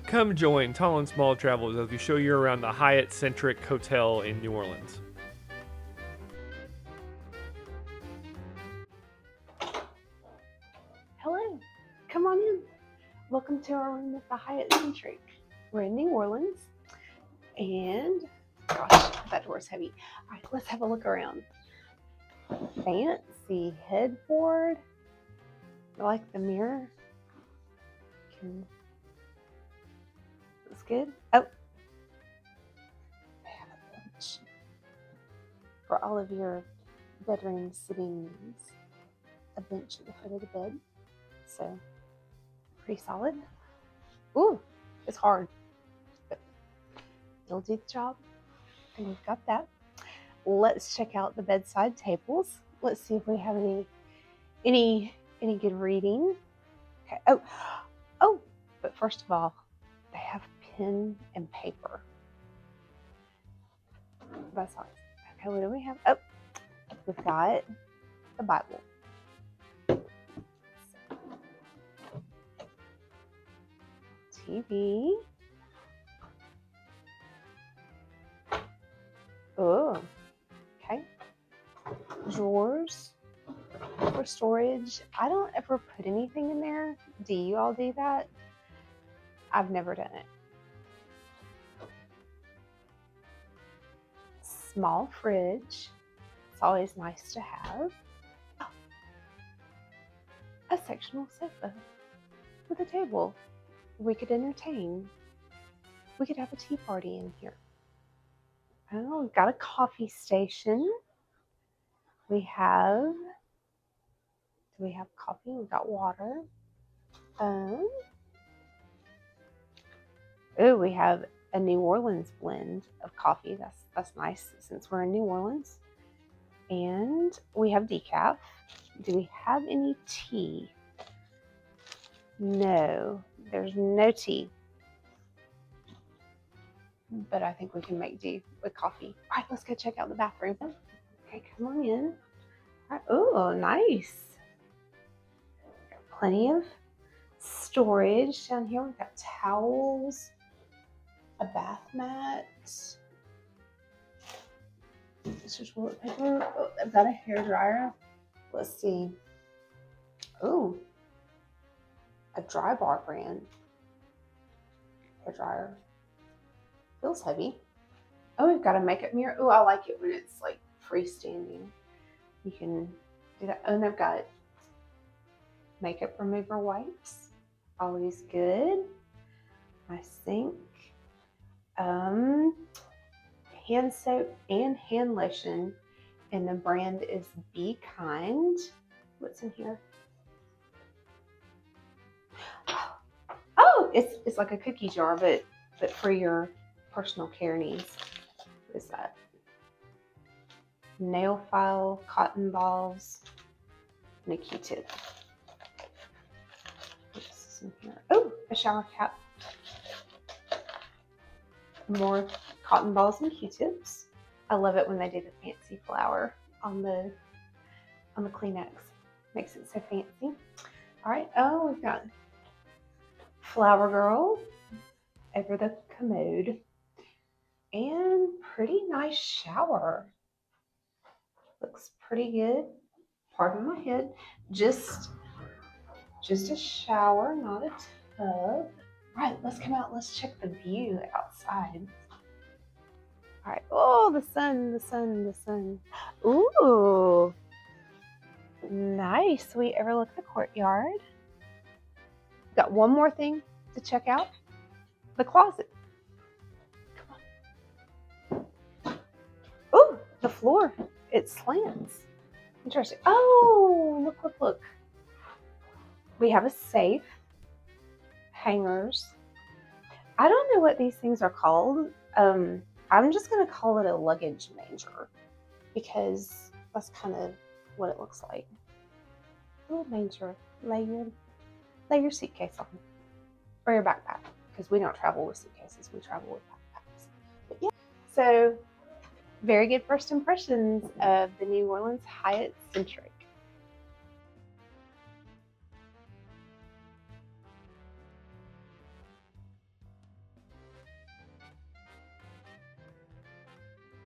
Come join Tall and Small Travelers as we show you around the Hyatt Centric Hotel in New Orleans. Hello, come on in. Welcome to our room at the Hyatt Centric. We're in New Orleans, and gosh, that door's heavy. All right, let's have a look around. Fancy headboard. I like the mirror. Looks good. Oh, they have a bench for all of your bedroom sitting needs. A bench at the foot of the bed. So pretty solid. Ooh, it's hard, but it'll do the job. And we've got that. Let's check out the bedside tables. Let's see if we have any good reading. Okay. Oh, but first of all, they have pen and paper. That's all. Okay, what do we have? Oh, we've got the Bible. TV. Oh, okay. Drawers for storage. I don't ever put anything in there. Do you all do that? I've never done it. Small fridge. It's always nice to have. Oh, a sectional sofa with a table. We could entertain. We could have a tea party in here. Oh, we've got a coffee station. Do we have coffee? We've got water. Oh, we have a New Orleans blend of coffee. That's nice since we're in New Orleans. And we have decaf. Do we have any tea? No, there's no tea. But I think we can make do with coffee. All right, let's go check out the bathroom. Okay, come on in. All right. Oh, nice. Got plenty of storage down here. We've got towels, a bath mat. This is toilet paper. Oh, I've got a hair dryer. Let's see. Oh, a Dry Bar brand hair dryer. Feels heavy. Oh, we've got a makeup mirror. Oh, I like it when it's like freestanding. You can do that. Oh, and I've got makeup remover wipes. Always good. My sink. Hand soap and hand lotion. And the brand is Be Kind. What's in here? Oh, it's like a cookie jar, but for your personal care needs. What is that? Nail file, cotton balls, and a Q-tip. What else is in here? Oh, a shower cap. More cotton balls and Q-tips. I love it when they do the fancy flower on the Kleenex. Makes it so fancy. All right. Oh, we've got Flower Girl over the commode. And pretty nice shower. Looks pretty good. Pardon my head. Just a shower, not a tub. All right, let's come out. Let's check the view outside. All right. Oh, the sun. Ooh. Nice. We overlook the courtyard. Got one more thing to check out. The closet. Oh, the floor. It slants. Interesting. Oh, look. We have a safe. Hangers. I don't know what these things are called. I'm just going to call it a luggage manger because that's kind of what it looks like. A little manger. Lay your suitcase on. Or your backpack, because we don't travel with suitcases. We travel with backpacks. But yeah. So, very good first impressions of the New Orleans Hyatt Centric.